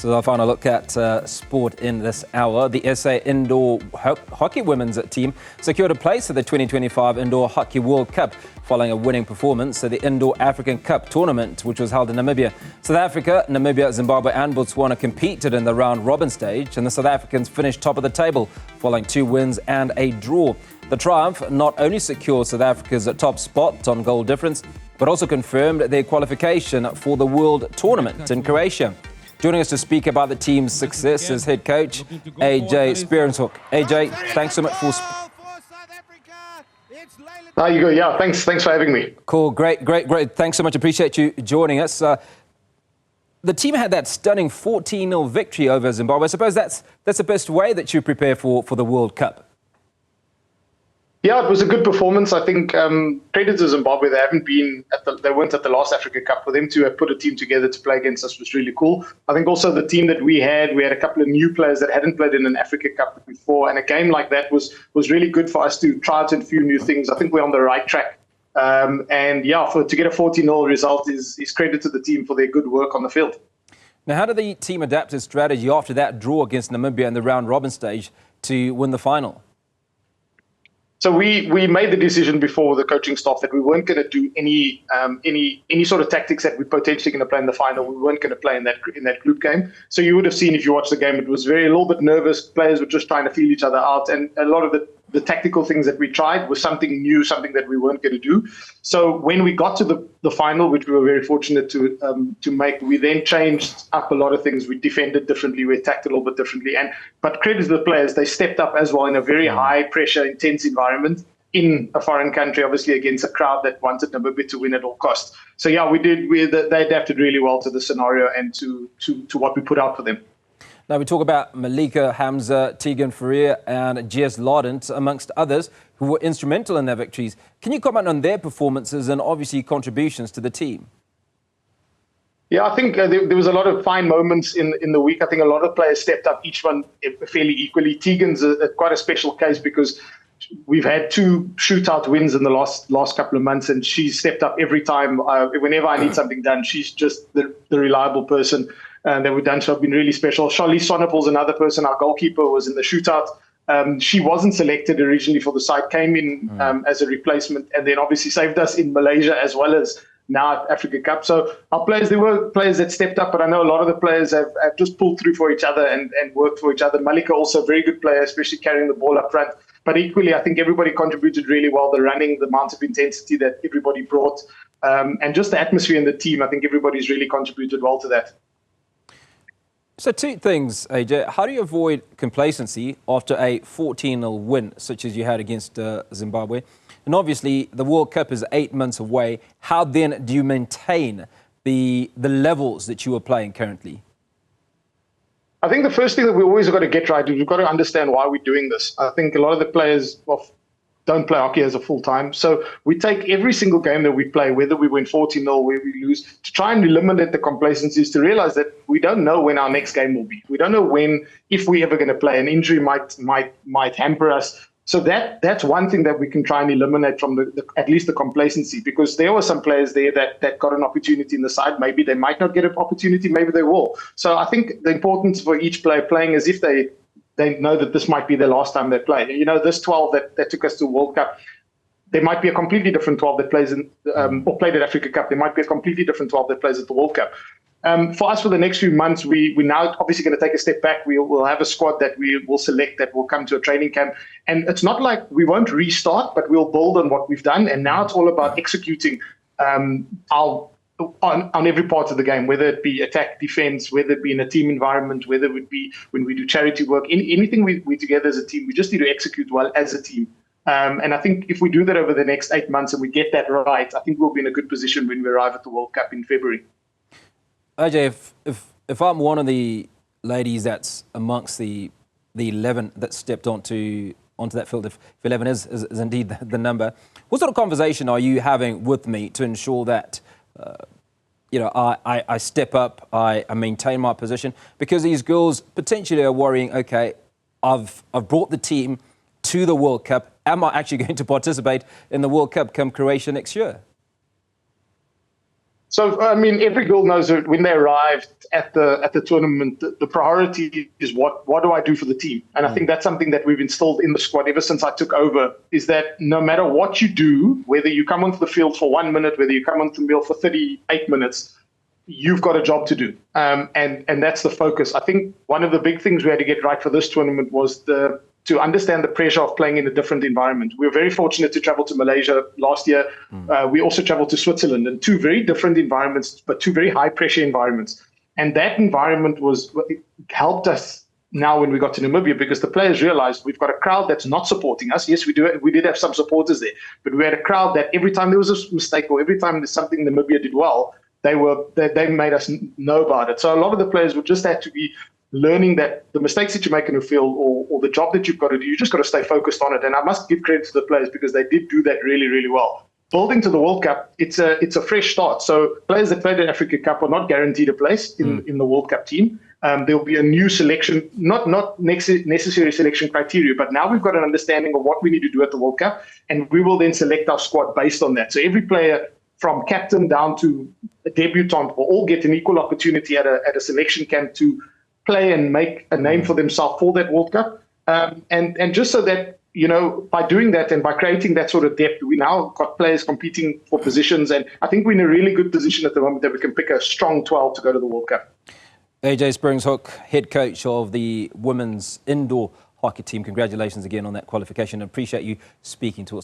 So our final look at sport in this hour. The SA Indoor Hockey Women's team secured a place at the 2025 Indoor Hockey World Cup following a winning performance at the Indoor African Cup tournament, which was held in Namibia. South Africa, Namibia, Zimbabwe and Botswana competed in the round-robin stage, and the South Africans finished top of the table following 2 wins and a draw. The triumph not only secured South Africa's top spot on goal difference, but also confirmed their qualification for the World Tournament in Croatia. Joining us to speak about the team's success is head coach Aj Spieringshoek. Aj, thanks so much for... There you go. Yeah, thanks for having me. Cool, great. Thanks so much. Appreciate you joining us. The team had that stunning 14-0 victory over Zimbabwe. I suppose that's the best way that you prepare for the World Cup. Yeah, it was a good performance. I think credit to Zimbabwe. They weren't at the last Africa Cup. For them to have put a team together to play against us was really cool. I think also the team that we had a couple of new players that hadn't played in an Africa Cup before, and a game like that was really good for us to try out a few new things. I think we're on the right track. And yeah, to get a 14-0 result is credit to the team for their good work on the field. Now, how did the team adapt its strategy after that draw against Namibia in the round-robin stage to win the final? So we made the decision before with the coaching staff that we weren't going to do any sort of tactics that we're potentially going to play in the final. We weren't going to play in that group game. So you would have seen if you watched the game, it was a little bit nervous. Players were just trying to feel each other out, and a lot of the tactical things that we tried was something new, something that we weren't going to do. So when we got to the final, which we were very fortunate to make, we then changed up a lot of things. We defended differently, we attacked a little bit differently, but credit to the players, they stepped up as well in a very high pressure, intense environment in a foreign country, obviously against a crowd that wanted Namibia to win at all costs. So yeah, they adapted really well to the scenario and to what we put out for them. Now we talk about Malika, Hamza, Tegan Ferrier and Jess Lardent, amongst others, who were instrumental in their victories. Can you comment on their performances and obviously contributions to the team? Yeah, I think there was a lot of fine moments in the week. I think a lot of players stepped up, each one fairly equally. Tegan's quite a special case because we've had 2 shootout wins in the last couple of months, and she's stepped up every time. Whenever I need something done, she's just the reliable person that we've done. So it's been really special. Charlize Sonnepol's another person. Our goalkeeper was in the shootout. She wasn't selected originally for the side, came in as a replacement, and then obviously saved us in Malaysia as well as now at Africa Cup. So our players, there were players that stepped up, but I know a lot of the players have just pulled through for each other and worked for each other. Malika also a very good player, especially carrying the ball up front. But equally, I think everybody contributed really well. The running, the amount of intensity that everybody brought, and just the atmosphere in the team, I think everybody's really contributed well to that. So 2 things, AJ. How do you avoid complacency after a 14-0 win, such as you had against Zimbabwe? And obviously, the World Cup is 8 months away. How then do you maintain the levels that you are playing currently? I think the first thing that we always got to get right is we've got to understand why we're doing this. I think a lot of the players don't play hockey as a full-time. So we take every single game that we play, whether we win 14-0 or where we lose, to try and eliminate the complacencies, to realize that we don't know when our next game will be. We don't know if we're ever going to play. An injury might hamper us. So that's one thing that we can try and eliminate from at least the complacency, because there were some players there that got an opportunity in the side. Maybe they might not get an opportunity, maybe they will. So I think the importance for each player playing as if they know that this might be the last time they play. You know, this 12 that took us to World Cup, there might be a completely different 12 that plays or played at Africa Cup. There might be a completely different 12 that plays at the World Cup. For us, for the next few months, we're now obviously going to take a step back. We'll have a squad that we will select that will come to a training camp. And it's not like we won't restart, but we'll build on what we've done. And now it's all about executing on every part of the game, whether it be attack, defense, whether it be in a team environment, whether it be when we do charity work, anything we together as a team, we just need to execute well as a team. And I think if we do that over the next 8 months and we get that right, I think we'll be in a good position when we arrive at the World Cup in February. Aj, if I'm one of the ladies that's amongst the 11 that stepped onto that field, if 11 is indeed the number, what sort of conversation are you having with me to ensure that I step up, I maintain my position? Because these girls potentially are worrying, okay, I've brought the team to the World Cup. Am I actually going to participate in the World Cup come Croatia next year? So, I mean, every girl knows that when they arrived at the tournament, the priority is what do I do for the team? And I think that's something that we've instilled in the squad ever since I took over, is that no matter what you do, whether you come onto the field for 1 minute, whether you come onto the field for 38 minutes, you've got a job to do. And that's the focus. I think one of the big things we had to get right for this tournament was to understand the pressure of playing in a different environment. We were very fortunate to travel to Malaysia last year. We also traveled to Switzerland, and two very different environments, but two very high pressure environments. And that environment helped us now when we got to Namibia, because the players realized we've got a crowd that's not supporting us. Yes, we did have some supporters there, but we had a crowd that every time there was a mistake or every time there's something Namibia did well, they made us know about it. So a lot of the players would just have to be learning that the mistakes that you make in the field or the job that you've got to do, you just got to stay focused on it. And I must give credit to the players because they did do that really, really well. Building to the World Cup, it's a fresh start. So players that played the Africa Cup are not guaranteed a place in the World Cup team. There'll be a new selection, not necessary selection criteria, but now we've got an understanding of what we need to do at the World Cup, and we will then select our squad based on that. So every player from captain down to a debutant will all get an equal opportunity at a selection camp to play and make a name for themselves for that World Cup. And just so that, by doing that and by creating that sort of depth, we now got players competing for positions. And I think we're in a really good position at the moment that we can pick a strong 12 to go to the World Cup. Aj Spieringshoek, head coach of the women's indoor hockey team. Congratulations again on that qualification. I appreciate you speaking to us.